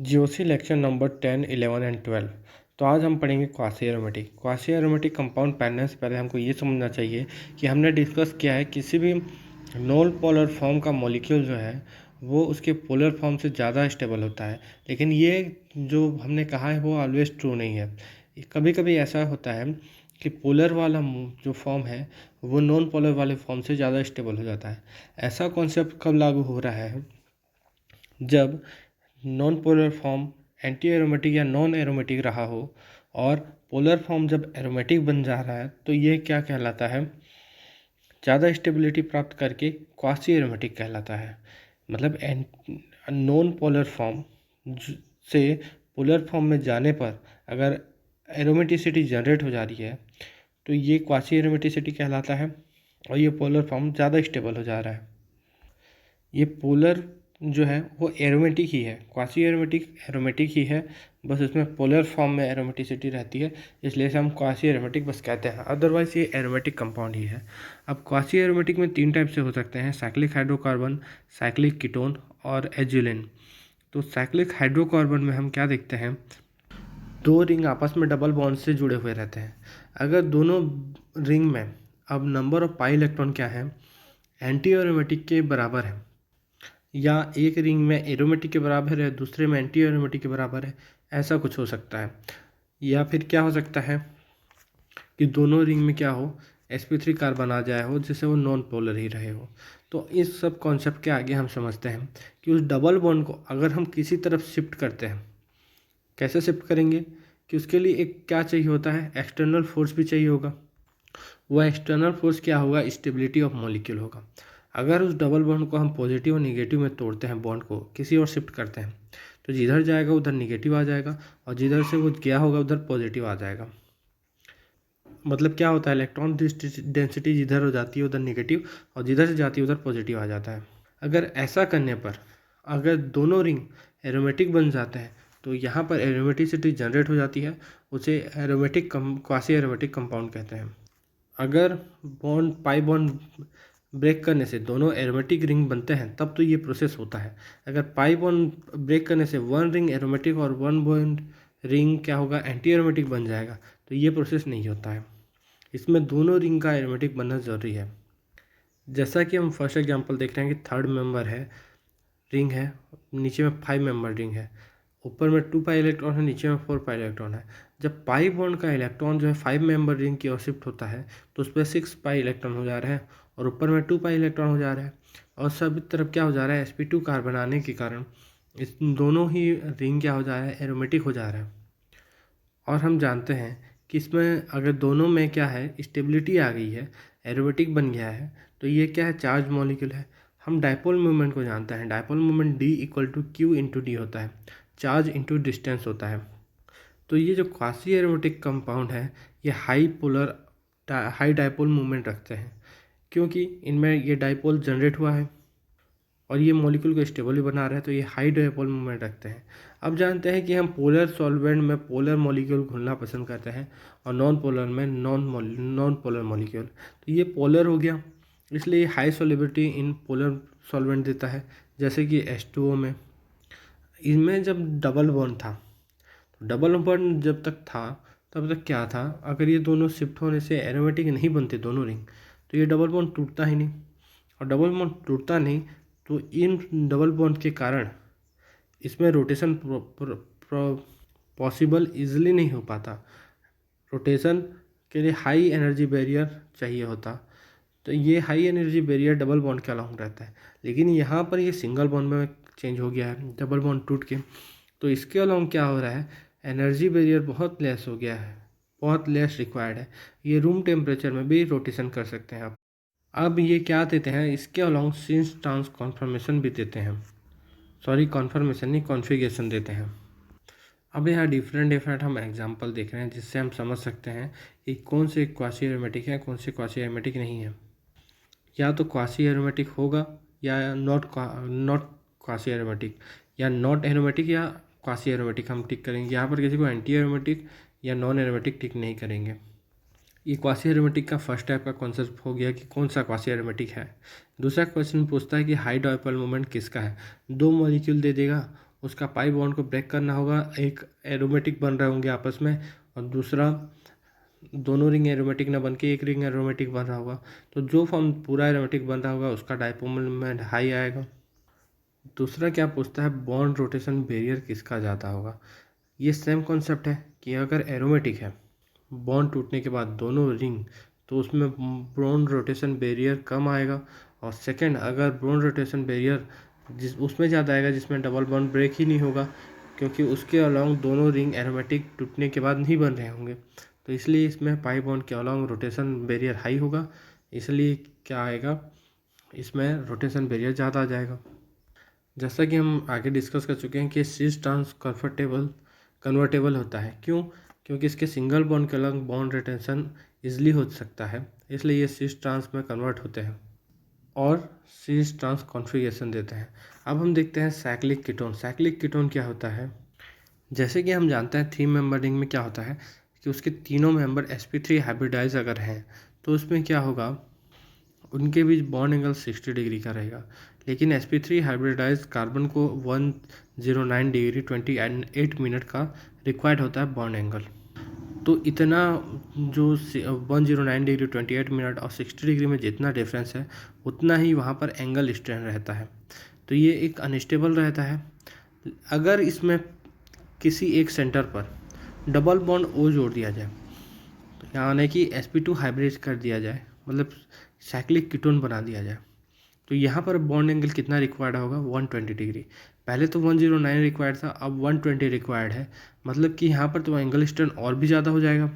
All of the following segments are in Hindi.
GOC lecture number 10, 11 and 12। तो आज हम पढ़ेंगे quasi aromatic. Quasi aromatic compound पढ़ने से पहले हमको ये समझना चाहिए कि हमने डिस्कस किया है किसी भी नॉन पोलर फॉर्म का मॉलिक्यूल जो है वो उसके पोलर फॉर्म से ज़्यादा स्टेबल होता है। लेकिन ये जो हमने कहा है वो ऑलवेज ट्रू नहीं है। कभी कभी ऐसा होता है कि पोलर वाला जो फॉर्म है वो नॉन पोलर वाले फॉर्म से ज़्यादा स्टेबल हो जाता है। ऐसा कॉन्सेप्ट कब लागू हो रहा है? जब non polar form anti aromatic या नॉन एरोमेटिक रहा हो और पोलर फॉर्म जब एरोमेटिक बन जा रहा है तो ये क्या कहलाता है? ज़्यादा स्टेबिलिटी प्राप्त करके क्वासी एरोमेटिक कहलाता है। मतलब नॉन पोलर फॉर्म से पोलर फॉर्म में जाने पर अगर एरोमेटिसिटी जनरेट हो जा रही है तो ये क्वासी एरोमेटिसिटी कहलाता है और ये पोलर फॉर्म ज़्यादा स्टेबल हो जा रहा है। ये पोलर जो है वो एरोमेटिक ही है, क्वासी एरोमेटिक एरोमेटिक ही है, बस उसमें पोलर फॉर्म में एरोमेटिसिटी रहती है, इसलिए इसे हम क्वासी एरोमेटिक बस कहते हैं। अदरवाइज ये एरोमेटिक कंपाउंड ही है। अब क्वासी एरोमेटिक में 3 टाइप से हो सकते हैं: साइक्लिक हाइड्रोकार्बन, साइक्लिक कीटोन और एजुलिन। तो साइक्लिक हाइड्रोकार्बन में हम क्या देखते हैं? 2 रिंग आपस में डबल बॉन्ड से जुड़े हुए रहते हैं। अगर दोनों रिंग में अब नंबर ऑफ पाई इलेक्ट्रॉन क्या है? एंटी एरोमेटिक के बराबर है, या एक रिंग में एरोमेटिक के बराबर है, दूसरे में एंटी एरोमेटिक के बराबर है, ऐसा कुछ हो सकता है। या फिर क्या हो सकता है कि दोनों रिंग में क्या हो, sp3 कार्बन आ जाए हो, जिससे वो नॉन पोलर ही रहे हो। तो इस सब कॉन्सेप्ट के आगे हम समझते हैं कि उस डबल बॉन्ड को अगर हम किसी तरफ शिफ्ट करते हैं, कैसे शिफ्ट करेंगे? कि उसके लिए एक क्या चाहिए होता है? एक्सटर्नल फोर्स भी चाहिए होगा। वह एक्सटर्नल फोर्स क्या होगा? स्टेबिलिटी ऑफ मॉलिक्यूल होगा। अगर उस डबल बॉन्ड को हम पॉजिटिव और निगेटिव में तोड़ते हैं, बॉन्ड को किसी और शिफ्ट करते हैं, तो जिधर जाएगा उधर निगेटिव आ जाएगा और जिधर से वो गया होगा उधर पॉजिटिव आ जाएगा। मतलब क्या होता है? इलेक्ट्रॉन डेंसिटी जिधर हो जाती है उधर निगेटिव और जिधर से जाती है उधर पॉजिटिव आ जाता है। अगर ऐसा करने पर अगर दोनों रिंग एरोमेटिक बन जाते हैं तो यहाँ पर एरोमेटिसिटी जनरेट हो जाती है, उसे एरोमेटिक क्वासी एरोमेटिक कंपाउंड कहते हैं। अगर बॉन्ड पाई बॉन्ड ब्रेक करने से दोनों एरोमेटिक रिंग बनते हैं तब तो ये प्रोसेस होता है। अगर पाई बॉन्ड ब्रेक करने से वन रिंग एरोमेटिक और वन बॉन्ड रिंग क्या होगा? एंटी एरोमेटिक बन जाएगा, तो ये प्रोसेस नहीं होता है। इसमें दोनों रिंग का एरोमेटिक बनना ज़रूरी है। जैसा कि हम फर्स्ट एग्जांपल देख रहे हैं कि 3rd मेंबर है, रिंग है, नीचे में 5 मेंबर रिंग है, ऊपर में 2 पाई इलेक्ट्रॉन है, नीचे में 4 पाई इलेक्ट्रॉन है। जब पाई बॉन्ड का इलेक्ट्रॉन जो है 5 मेंबर रिंग की ओर शिफ्ट होता है तो उस पर 6 पाई इलेक्ट्रॉन हो जा रहा है और ऊपर में 2 पाई इलेक्ट्रॉन हो जा रहा है और सभी तरफ क्या हो जा रहा है? sp2 कार्बन आने के कारण इस दोनों ही रिंग क्या हो जा रहा है? एरोमेटिक हो जा रहा है। और हम जानते हैं कि इसमें अगर दोनों में क्या है? स्टेबिलिटी आ गई है, एरोमेटिक बन गया है, तो ये क्या है? चार्ज मॉलिक्यूल है। हम डायपोल मोमेंट को जानते हैं, dipole moment D = Q × D होता है, चार्ज इंटू डिस्टेंस होता है। तो ये जो क्वासी एरोमेटिक कंपाउंड है ये हाई डायपोल मोमेंट रखते हैं, क्योंकि इनमें ये डायपोल जनरेट हुआ है और ये मॉलिक्यूल को स्टेबल भी बना रहे हैं, तो ये हाई डायपोल मोमेंट रखते हैं। अब जानते हैं कि हम पोलर सॉल्वेंट में पोलर मॉलिक्यूल घुलना पसंद करते हैं और नॉन पोलर में नॉन पोलर मॉलिक्यूल। तो ये पोलर हो गया, इसलिए high solubility in polar solvent देता है, जैसे कि H2O में। इनमें जब डबल बॉन्ड था, तो डबल बॉन्ड जब तक था तब तक क्या था? अगर ये दोनों शिफ्ट होने से एरोमेटिक नहीं बनते दोनों रिंग, तो ये डबल बॉन्ड टूटता ही नहीं, और डबल बॉन्ड टूटता नहीं तो इन डबल बॉन्ड के कारण इसमें रोटेशन पॉसिबल इजीली नहीं हो पाता। रोटेशन के लिए हाई एनर्जी बैरियर चाहिए होता, तो ये high energy barrier double bond के अलॉन्ग रहता है। लेकिन यहाँ पर ये सिंगल बॉन्ड में चेंज हो गया है, डबल बॉन्ड टूट के, तो इसके अलॉन्ग क्या हो रहा है? एनर्जी बैरियर बहुत लेस हो गया है, बहुत लेस रिक्वायर्ड है। ये रूम टेम्परेचर में भी रोटेशन कर सकते हैं आप। अब ये क्या देते हैं? इसके अलॉन्ग सिंस ट्रांस कॉन्फर्मेशन भी देते हैं, सॉरी कॉन्फर्मेशन नहीं, कॉन्फ़िगरेशन देते हैं। अब यहाँ डिफरेंट हम एग्जांपल देख रहे हैं जिससे हम समझ सकते हैं कि कौन से क्वासी एरोमेटिक है, कौन से क्वासी एरोमेटिक नहीं है। या तो क्वासी एरोमेटिक होगा या नॉट क्वासी एरोमेटिक, या नॉट एरोमेटिक या क्वासी एरोमेटिक हम टिक करेंगे। यहाँ पर किसी को एंटी एरोमेटिक या नॉन एरोमेटिक टिक नहीं करेंगे। ये क्वासी एरोमेटिक का फर्स्ट टाइप का कॉन्सेप्ट हो गया कि कौन सा क्वासी एरोमेटिक है। दूसरा क्वेश्चन पूछता है कि हाई डायपोल मोमेंट किसका है? 2 मॉलिक्यूल दे देगा उसका पाई बॉन्ड को ब्रेक करना होगा, एक एरोमेटिक बन रहे होंगे आपस में, और दूसरा दोनों रिंग एरोमेटिक ना बन के एक रिंग एरोमेटिक बन रहा होगा। तो जो फॉर्म पूरा एरोमेटिक बन रहा होगा उसका डायपोल मोमेंट हाई आएगा। दूसरा क्या पूछता है, बॉन्ड रोटेशन बैरियर किसका ज़्यादा होगा। ये सेम कॉन्सेप्ट है कि अगर एरोमेटिक है, बॉन्ड टूटने के बाद दोनों रिंग, तो उसमें बॉन्ड रोटेशन बैरियर कम आएगा। और सेकंड, अगर बॉन्ड रोटेशन बैरियर जिस उसमें ज़्यादा आएगा जिसमें डबल बॉन्ड ब्रेक ही नहीं होगा, क्योंकि उसके अलॉन्ग दोनों रिंग एरोमेटिक टूटने के बाद नहीं बन रहे होंगे। तो इसलिए इसमें पाई बॉन्ड के अलॉन्ग रोटेशन बैरियर हाई होगा, इसलिए क्या आएगा, इसमें रोटेशन बैरियर ज़्यादा आ जाएगा। जैसा कि हम आगे डिस्कस कर चुके हैं कि सिस ट्रांस कन्वर्टेबल होता है। क्यों? क्योंकि इसके सिंगल बॉन्ड के अलग बॉन्ड रिटेंशन इजली हो सकता है, इसलिए ये सिस ट्रांस में कन्वर्ट होते हैं और सिस ट्रांस कॉन्फ़िगरेशन देते हैं। अब हम देखते हैं साइक्लिक कीटोन। साइक्लिक कीटोन क्या होता है? जैसे कि हम जानते हैं 3 मेंबर रिंग में क्या होता है कि उसके तीनों मेंबर sp3 हाइब्रिडाइज अगर हैं तो उसमें क्या होगा, उनके बीच बॉन्ड एंगल 60 डिग्री का रहेगा। लेकिन sp3 हाइब्रिडाइज कार्बन को 109 डिग्री 28 मिनट का रिक्वायर्ड होता है बॉन्ड एंगल। तो इतना जो 109 डिग्री 28 मिनट और 60 डिग्री में जितना डिफरेंस है उतना ही वहाँ पर एंगल स्ट्रेन रहता है। तो ये एक अनस्टेबल रहता है। अगर इसमें किसी एक सेंटर पर डबल बॉन्ड O जोड़ दिया जाए, तो यानी कि sp2 हाइब्रिड कर दिया जाए, मतलब साइक्लिक कीटोन बना दिया जाए, तो यहाँ पर बॉन्ड एंगल कितना रिक्वायर्ड होगा, 120 डिग्री। पहले तो 109 रिक्वायर्ड था, अब 120 रिक्वायर्ड है, मतलब कि यहाँ पर तो एंगल स्ट्रेन और भी ज़्यादा हो जाएगा।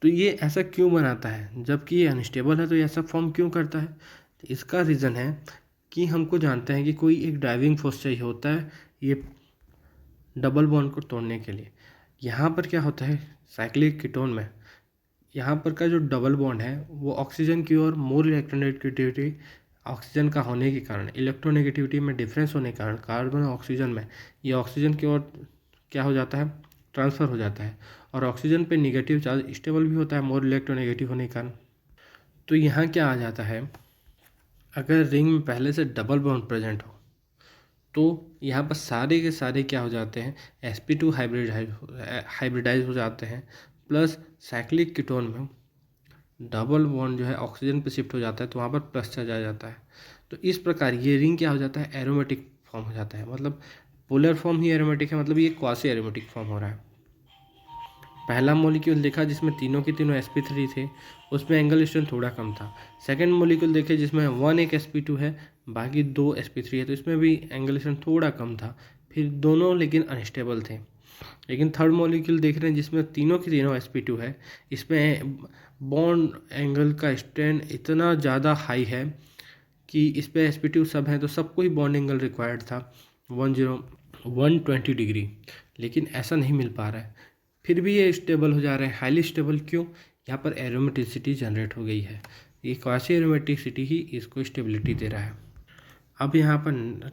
तो ये ऐसा क्यों बनाता है, जबकि ये अनस्टेबल है तो ये ऐसा फॉर्म क्यों करता है? तो इसका रीज़न है कि हमको जानते हैं कि कोई एक ड्राइविंग फोर्स चाहिए होता है ये डबल बॉन्ड को तोड़ने के लिए। यहाँ पर क्या होता है साइक्लिक कीटोन में, यहाँ पर का जो डबल बॉन्ड है वो ऑक्सीजन की ओर मोर इलेक्ट्रोनेगेटिविटी, ऑक्सीजन का होने के कारण इलेक्ट्रोनेगेटिविटी में डिफरेंस होने के कारण कार्बन और ऑक्सीजन में ये ऑक्सीजन की ओर क्या हो जाता है, ट्रांसफ़र हो जाता है। और ऑक्सीजन पे नेगेटिव चार्ज स्टेबल भी होता है मोर इलेक्ट्रोनेगेटिव होने के कारण। तो यहाँ क्या आ जाता है, अगर रिंग में पहले से डबल बॉन्ड प्रेजेंट हो तो यहाँ पर सारे के सारे क्या हो जाते हैं, sp2 हाइब्रिडाइज हो जाते हैं। प्लस साइक्लिक कीटोन में डबल बॉन्ड जो है ऑक्सीजन पे शिफ्ट हो जाता है, तो वहाँ पर प्लस चार्ज आ जाता है। तो इस प्रकार ये रिंग क्या हो जाता है, एरोमेटिक फॉर्म हो जाता है। मतलब पोलर फॉर्म ही एरोमेटिक है, मतलब ये क्वासी एरोमेटिक फॉर्म हो रहा है। पहला मॉलिक्यूल देखा जिसमें तीनों के तीनों sp3 थे, उसमें एंगल स्ट्रेन थोड़ा कम था। सेकंड मॉलिक्यूल देखे जिसमें एक sp2 है, बाकी 2 sp3 है, तो इसमें भी एंगल स्ट्रेन थोड़ा कम था। फिर दोनों लेकिन अनस्टेबल थे। लेकिन थर्ड मॉलिक्यूल देख रहे हैं जिसमें तीनों के तीनों sp2 है, इसमें बॉन्ड एंगल का स्ट्रेन इतना ज़्यादा हाई है कि इस पर sp2 सब है तो सबको ही बॉन्ड एंगल रिक्वायर्ड था 120 डिग्री, लेकिन ऐसा नहीं मिल पा रहा है। फिर भी ये स्टेबल हो जा रहे हैं, हाईली स्टेबल। क्यों? यहाँ पर एरोमेटिसिटी जनरेट हो गई है, ये क्वासी एरोमेटिसिटी ही इसको स्टेबिलिटी दे रहा है। अब यहाँ पर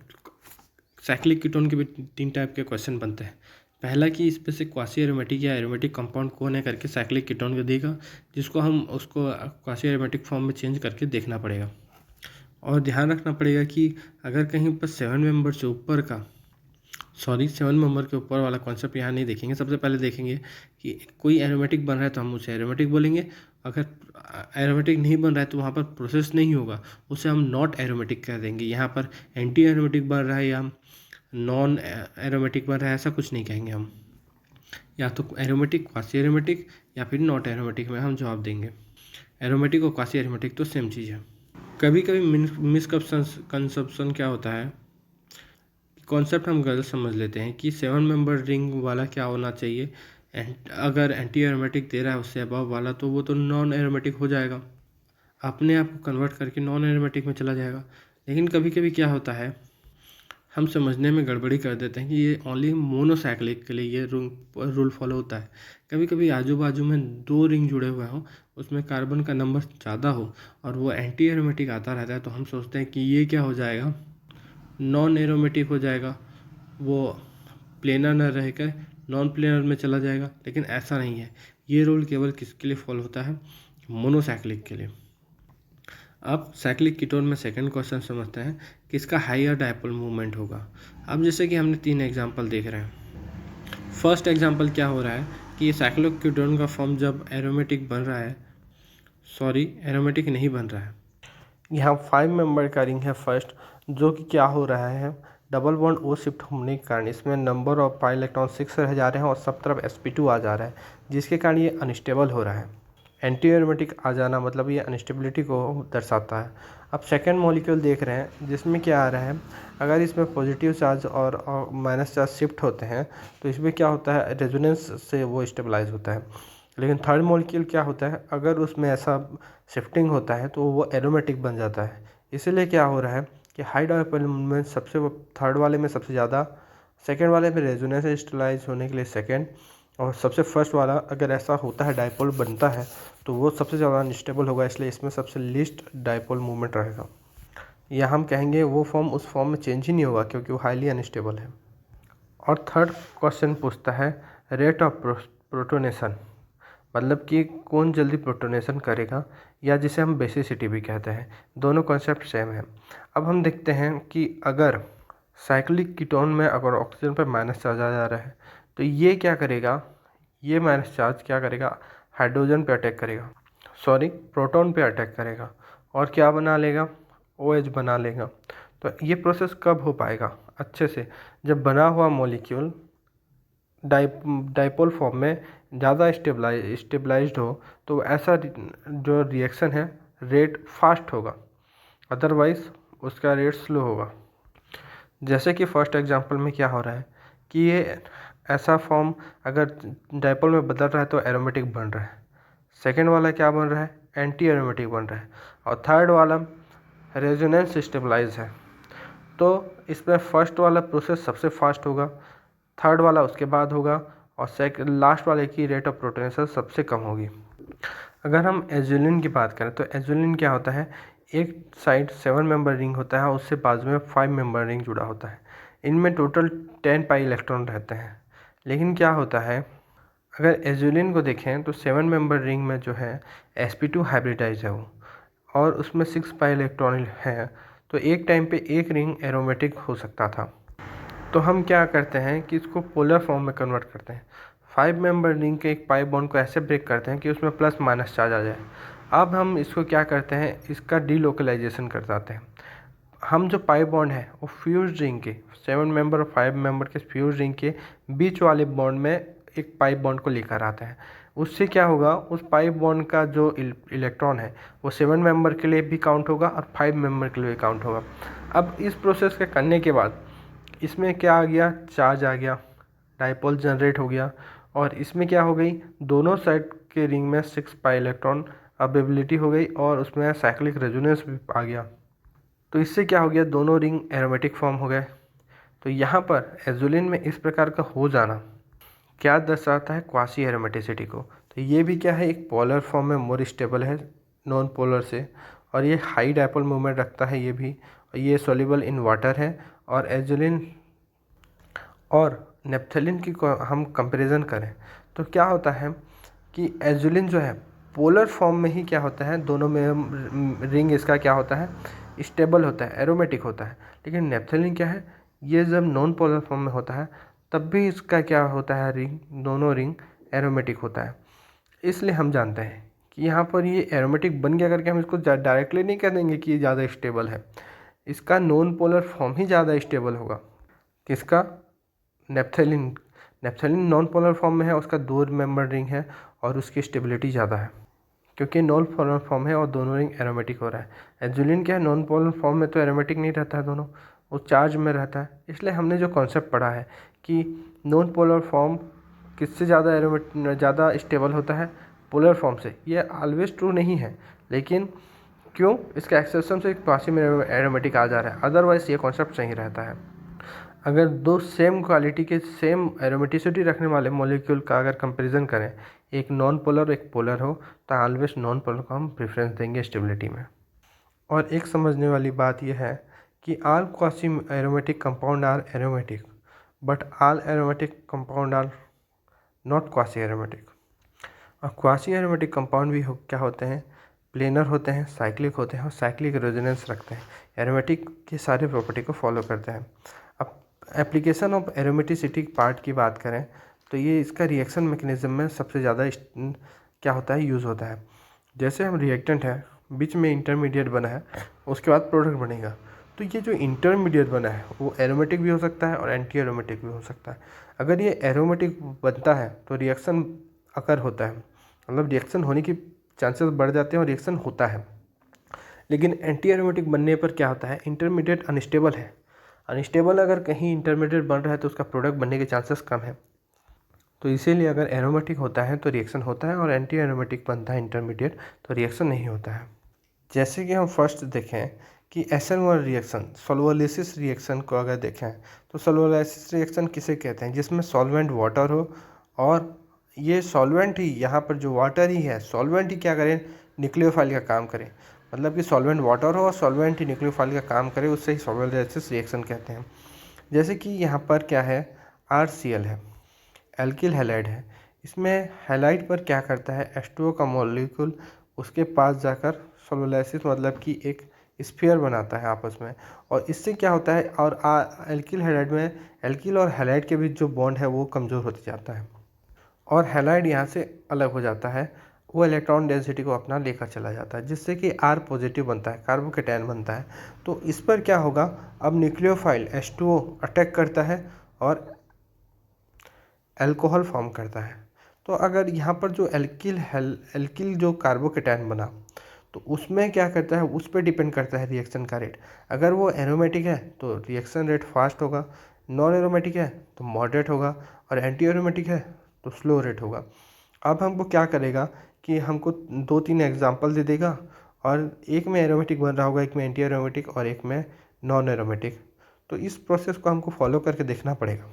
साइक्लिक कीटोन के भी 3 टाइप के क्वेश्चन बनते हैं। पहला कि इस पे से क्वासी एरोमेटिक या एरोमेटिक कंपाउंड कौन है करके साइक्लिक कीटोन को देगा, जिसको हम उसको क्वासी एरोमेटिक फॉर्म में चेंज करके देखना पड़ेगा। और ध्यान रखना पड़ेगा कि अगर कहीं पर 7 मेंबर से ऊपर का 7 मेंबर के ऊपर वाला कॉन्सेप्ट यहाँ नहीं देखेंगे। सबसे पहले देखेंगे कि कोई एरोमेटिक बन रहा है तो हम उसे एरोमेटिक बोलेंगे, अगर एरोमेटिक नहीं बन रहा है तो वहाँ पर प्रोसेस नहीं होगा, उसे हम नॉट एरोमेटिक कह देंगे। यहाँ पर एंटी एरोमेटिक बन रहा है या नॉन एरोमेटिक बन रहा है, ऐसा कुछ नहीं कहेंगे हम। या तो एरोमेटिक, क्वासी एरोमेटिक या फिर नॉट एरोमेटिक में हम जवाब देंगे। एरोमेटिक और क्वासी एरोमेटिक तो सेम चीज़ है। कभी कभी मिसकंसेप्शन क्या होता है, कॉन्सेप्ट हम गलत समझ लेते हैं कि 7 मेंबर रिंग वाला क्या होना चाहिए, अगर एंटी एरोमेटिक दे रहा है उससे अबव वाला तो वो तो नॉन एरोमेटिक हो जाएगा, अपने आप को कन्वर्ट करके नॉन एरोमेटिक में चला जाएगा। लेकिन कभी कभी क्या होता है, हम समझने में गड़बड़ी कर देते हैं कि ये ओनली मोनोसाइक्लिक के लिए ये रूल फॉलो होता है। कभी कभी आजू बाजू में 2 रिंग जुड़े हुए हों, उसमें कार्बन का नंबर ज़्यादा हो और वो एंटी एरोमेटिक आता रहता है, तो हम सोचते हैं कि ये क्या हो जाएगा, नॉन एरोमेटिक हो जाएगा, वो प्लेनर न रहकर नॉन प्लेनर में चला जाएगा। लेकिन ऐसा नहीं है, ये रूल केवल किसके लिए फॉलो होता है, मोनोसाइक्लिक के लिए। अब साइक्लिक कीटोन में सेकंड क्वेश्चन समझते हैं कि इसका हायर डायपोल मूवमेंट होगा। अब जैसे कि हमने 3 एग्जांपल देख रहे हैं। फर्स्ट एग्जांपल क्या हो रहा है कि ये साइक्लिक कीटोन का फॉर्म जब एरोमेटिक बन रहा है, एरोमेटिक नहीं बन रहा है, यहाँ 5 मेंबर का रिंग है फर्स्ट, जो कि क्या हो रहा है, डबल बॉन्ड ओ शिफ्ट होने के कारण इसमें नंबर ऑफ पाई इलेक्ट्रॉन 6 रह जा रहे हैं और सब तरफ sp2 आ जा रहा है, जिसके कारण ये अनस्टेबल हो रहा है। एंटी एरोमेटिक आ जाना मतलब ये अनस्टेबिलिटी को दर्शाता है। अब सेकेंड मॉलिक्यूल देख रहे हैं जिसमें क्या आ रहा है, अगर इसमें पॉजिटिव चार्ज और माइनस चार्ज शिफ्ट होते हैं तो इसमें क्या होता है, रेजोनेंस से वो स्टेबलाइज होता है। लेकिन थर्ड मॉलिक्यूल क्या होता है, अगर उसमें ऐसा शिफ्टिंग होता है तो वो एरोमेटिक बन जाता है। इसीलिए क्या हो रहा है कि हाई डायपोल में सबसे थर्ड वाले में सबसे ज़्यादा, सेकेंड वाले में रेजोनेंस स्टेबलाइज होने के लिए सेकेंड, और सबसे फर्स्ट वाला अगर ऐसा होता है डायपोल बनता है तो वो सबसे ज़्यादा अनस्टेबल होगा, इसलिए इसमें सबसे लीस्ट डायपोल मूवमेंट रहेगा। या हम कहेंगे वो फॉर्म उस फॉर्म में चेंज ही नहीं होगा क्योंकि वो हाईली अनस्टेबल है। और थर्ड क्वेश्चन पूछता है रेट ऑफ प्रोटोनेशन, मतलब कि कौन जल्दी प्रोटोनेशन करेगा, या जिसे हम बेसिसिटी भी कहते हैं। दोनों कॉन्सेप्ट सेम है। अब हम देखते हैं कि अगर साइक्लिक कीटोन में अगर ऑक्सीजन पर माइनस चार्ज आ जा रहा है तो ये क्या करेगा, ये माइनस चार्ज क्या करेगा, हाइड्रोजन पे अटैक करेगा, प्रोटॉन पे अटैक करेगा और क्या बना लेगा, OH बना लेगा। तो ये प्रोसेस कब हो पाएगा अच्छे से, जब बना हुआ मॉलिक्यूल डाइपोल फॉर्म में ज़्यादा स्टेबलाइज्ड हो, तो ऐसा जो रिएक्शन है रेट फास्ट होगा, अदरवाइज उसका रेट स्लो होगा। जैसे कि फर्स्ट एग्जांपल में क्या हो रहा है कि ये ऐसा फॉर्म अगर डाइपोल में बदल रहा है तो एरोमेटिक बन रहा है, सेकेंड वाला क्या बन रहा है, एंटी एरोमेटिक बन रहा है, और थर्ड वाला रेजोनेंस स्टेबलाइज है। तो इसमें फर्स्ट वाला प्रोसेस सबसे फास्ट होगा, थर्ड वाला उसके बाद होगा, और लास्ट वाले की रेट ऑफ प्रोटोनेशन सबसे कम होगी। अगर हम एजुलिन की बात करें तो एजुलिन क्या होता है, एक साइड 7 मेंबर रिंग होता है, उससे बाजू में 5 मेंबर रिंग जुड़ा होता है। इनमें टोटल 10 पाई इलेक्ट्रॉन रहते हैं। लेकिन क्या होता है, अगर एजुलिन को देखें तो 7 मेंबर रिंग में जो है sp2 हाइब्रिडाइज है वो, और उसमें 6 पाई इलेक्ट्रॉन है, तो एक टाइम पे एक रिंग एरोमेटिक हो सकता था। तो हम क्या करते हैं कि इसको पोलर फॉर्म में कन्वर्ट करते हैं। 5 मेंबर रिंग के एक पाई बॉन्ड को ऐसे ब्रेक करते हैं कि उसमें प्लस माइनस चार्ज आ जाए। अब हम इसको क्या करते हैं, इसका डीलोकलाइजेशन कर जाते हैं। हम जो पाई बॉन्ड है वो फ्यूज रिंग के 7 मेंबर और 5 मेंबर के फ्यूज रिंग के बीच वाले बॉन्ड में एक पाई बॉन्ड को लेकर आते हैं। उससे क्या होगा, उस पाई बॉन्ड का जो इलेक्ट्रॉन है वो 7 मेंबर के लिए भी काउंट होगा और 5 मेंबर के लिए भी काउंट होगा। अब इस प्रोसेस के करने के बाद इसमें क्या आ गया, चार्ज आ गया, डाइपोल जनरेट हो गया, और इसमें क्या हो गई, दोनों साइड के रिंग में 6 पाई इलेक्ट्रॉन अवेलेबिलिटी हो गई और उसमें साइक्लिक रेजोनेंस भी आ गया। तो इससे क्या हो गया, दोनों रिंग एरोमेटिक फॉर्म हो गए। तो यहाँ पर एजुलिन में इस प्रकार का हो जाना क्या दर्शाता है, क्वासी एरोमेटिसिटी को। तो ये भी क्या है, एक पोलर फॉर्म में मोर स्टेबल है नॉन पोलर से, और ये हाई डाइपोल मोमेंट रखता है ये भी, और ये सोल्यूबल इन वाटर है। और एजुलिन और नेप्थलीन की हम कंपैरिजन करें तो क्या होता है कि एजुलिन जो है पोलर फॉर्म में ही क्या होता है, दोनों में रिंग इसका क्या होता है, स्टेबल होता है, एरोमेटिक होता है। लेकिन नेप्थलीन क्या है, ये जब नॉन पोलर फॉर्म में होता है तब भी इसका क्या होता है, रिंग, दोनों रिंग एरोमेटिक होता है। इसलिए हम जानते हैं कि यहाँ पर ये एरोमेटिक बन गया करके हम इसको डायरेक्टली नहीं कह देंगे कि ये ज़्यादा स्टेबल है। इसका नॉन पोलर फॉर्म ही ज़्यादा स्टेबल होगा। किसका, naphthalene. Naphthalene non polar form में है, उसका 2 मेंबर रिंग है और उसकी स्टेबिलिटी ज़्यादा है क्योंकि नॉन पोलर फॉर्म है और दोनों रिंग एरोमेटिक हो रहा है। एजुलिन क्या है, नॉन पोलर फॉर्म में तो एरोमेटिक नहीं रहता है, दोनों वो चार्ज में रहता है। इसलिए हमने जो कॉन्सेप्ट पढ़ा है कि नॉन पोलर फॉर्म किससे ज़्यादा स्टेबल होता है, पोलर फॉर्म से, ये ऑलवेज ट्रू नहीं है। लेकिन क्यों, इसका एक्सेप्शन से क्वासी में एरोमेटिक आ जा रहा है, अदरवाइज ये कॉन्सेप्ट सही रहता है। अगर दो सेम क्वालिटी के सेम एरोमेटिसिटी रखने वाले मॉलिक्यूल का अगर कंपैरिजन करें, एक नॉन पोलर एक पोलर हो, तो ऑलवेज नॉन पोलर को हम प्रेफरेंस देंगे स्टेबिलिटी में। और एक समझने वाली बात यह है कि all quasi aromatic compound are aromatic, but all aromatic compound are not quasi aromatic. और क्वासी एरोमेटिक कंपाउंड भी क्या होते हैं, प्लेनर होते हैं, साइक्लिक होते हैं और साइक्लिक रेजोनेंस रखते हैं। एरोमेटिक की सारी प्रॉपर्टी को फॉलो करते हैं। अब एप्लीकेशन ऑफ एरोमेटिसिटी पार्ट की बात करें तो ये इसका रिएक्शन मैकेनिज्म में सबसे ज़्यादा क्या होता है, यूज़ होता है। जैसे हम रिएक्टेंट है, बीच में इंटरमीडिएट बना है, उसके बाद प्रोडक्ट बनेगा, तो ये जो इंटरमीडिएट बना है वो एरोमेटिक भी हो सकता है और एंटी एरोमेटिक भी हो सकता है। अगर ये एरोमेटिक बनता है तो रिएक्शन अकर होता है, मतलब रिएक्शन होने की चांसेस बढ़ जाते हैं और रिएक्शन होता है। लेकिन एंटी एरोमेटिक बनने पर क्या होता है, इंटरमीडिएट अनस्टेबल है। अनस्टेबल अगर कहीं इंटरमीडिएट बन रहा है तो उसका प्रोडक्ट बनने के चांसेस कम है। तो इसीलिए अगर एरोमेटिक होता है तो रिएक्शन होता है और एंटी एरोमेटिक बनता है इंटरमीडिएट तो रिएक्शन नहीं होता है। जैसे कि हम फर्स्ट देखें कि SN1 रिएक्शन, सॉल्वोलिसिस रिएक्शन को अगर देखें तो सॉल्वोलिसिस रिएक्शन किसे कहते हैं, जिसमें सॉल्वेंट वाटर हो और ये सॉल्वेंट ही, यहाँ पर जो वाटर ही है, सॉल्वेंट ही क्या करें, न्यूक्लियोफाइल का काम करे। मतलब कि सॉल्वेंट वाटर हो और सॉल्वेंट ही न्यूक्लियोफाइल का काम करे, उससे ही सॉल्वोलिसिस रिएक्शन कहते हैं। जैसे कि यहाँ पर क्या है, RCl है, एल्किल हैलाइड है। इसमें हैलाइड पर क्या करता है, H2O का मॉलिक्यूल उसके पास जाकर सॉल्वोलाइसिस मतलब कि एक स्फीयर बनाता है आपस में, और इससे क्या होता है, और एल्किल हैलाइड में एल्किल और हैलाइड के बीच जो बॉन्ड है वो कमज़ोर होते जाता है और हैलाइड यहाँ से अलग हो जाता है, वो इलेक्ट्रॉन डेंसिटी को अपना लेकर चला जाता है, जिससे कि R पॉजिटिव बनता है, कार्बोकेटायन बनता है। तो इस पर क्या होगा, अब न्यूक्लियोफाइल H2O अटैक करता है और अल्कोहल फॉर्म करता है। तो अगर यहाँ पर जो एल्किल जो कार्बोकेटायन बना तो उसमें क्या करता है, उस पर डिपेंड करता है रिएक्शन का रेट। अगर वो एरोमेटिक है तो रिएक्शन रेट फास्ट होगा, नॉन एरोमेटिक है तो मॉडरेट होगा और एंटी एरोमेटिक है तो स्लो रेट होगा। अब हमको क्या करेगा कि हमको 2-3 एग्जांपल दे देगा और एक में एरोमेटिक बन रहा होगा, एक में एंटी एरोमेटिक और एक में नॉन एरोमेटिक। तो इस प्रोसेस को हमको फॉलो करके देखना पड़ेगा,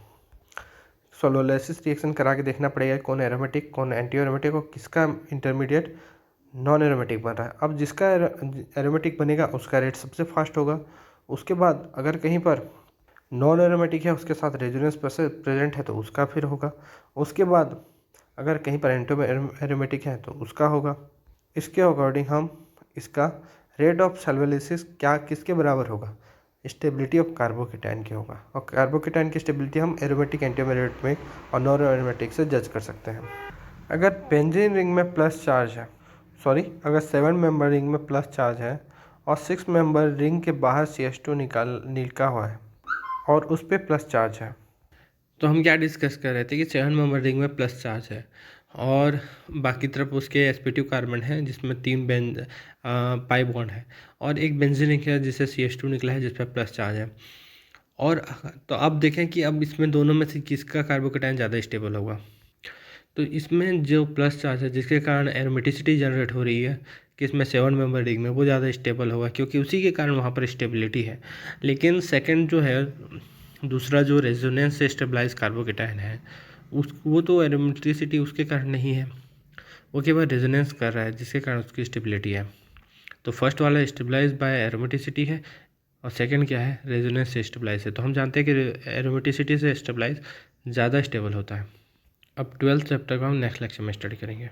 सोलोलाइसिस रिएक्शन करा के देखना पड़ेगा कौन एरोमेटिक कौन एंटी एरोमेटिक और किसका इंटरमीडिएट नॉन एरोमेटिक बन रहा है। अब जिसका एरोमेटिक बनेगा उसका रेट सबसे फास्ट होगा। उसके बाद अगर कहीं पर नॉन एरोमेटिक है, उसके साथ रेजोनेंस प्रेजेंट है तो उसका फिर होगा। उसके बाद अगर कहीं पर एरोमेटिक है तो उसका होगा। इसके अकॉर्डिंग हम इसका रेट ऑफ सॉल्वोलाइसिस क्या किसके बराबर होगा, स्टेबिलिटी ऑफ कार्बोकेटायन के होगा। और कार्बोकेटायन की स्टेबिलिटी हम एरोमेटिक, एंटीएरोमेटिक और नॉन एरोमेटिक से जज कर सकते हैं। अगर बेंजीन रिंग में प्लस चार्ज है, अगर 7 मेंबर रिंग में प्लस चार्ज है और 6 मेंबर रिंग के बाहर CH2 निकला हुआ है और उस पर प्लस चार्ज है, तो हम क्या डिस्कस कर रहे थे कि 7 मेंबर रिंग में प्लस चार्ज है और बाकी तरफ उसके sp2 कार्बन है जिसमें 3 पाई बॉन्ड है और एक बेंजीन रिंग है जिससे CH2 निकला है जिस पर प्लस चार्ज है। और तो अब देखें कि अब इसमें दोनों में से किसका कार्बोकेटायन ज़्यादा स्टेबल होगा। तो इसमें जो प्लस चार्ज है जिसके कारण एरोमेटिसिटी जनरेट हो रही है कि इसमें 7 मेंबर रिंग में, वो ज़्यादा स्टेबल होगा क्योंकि उसी के कारण वहाँ पर स्टेबिलिटी है। लेकिन सेकंड जो है, दूसरा जो रेजोनेंस से स्टेबलाइज कार्बोकेटायन है वो तो एरोमेटिसिटी उसके कारण नहीं है, वो केवल रेजोनेंस कर रहा है जिसके कारण उसकी स्टेबिलिटी है। तो फर्स्ट वाला स्टेबलाइज बाय एरोमेटिसिटी है और सेकंड क्या है, रेजोनेंस से स्टेबलाइज है। तो हम जानते हैं कि एरोमेटिसिटी से स्टेबलाइज ज़्यादा स्टेबल होता है। अब 12th चैप्टर का हम नेक्स्ट लेक्चर में स्टडी करेंगे।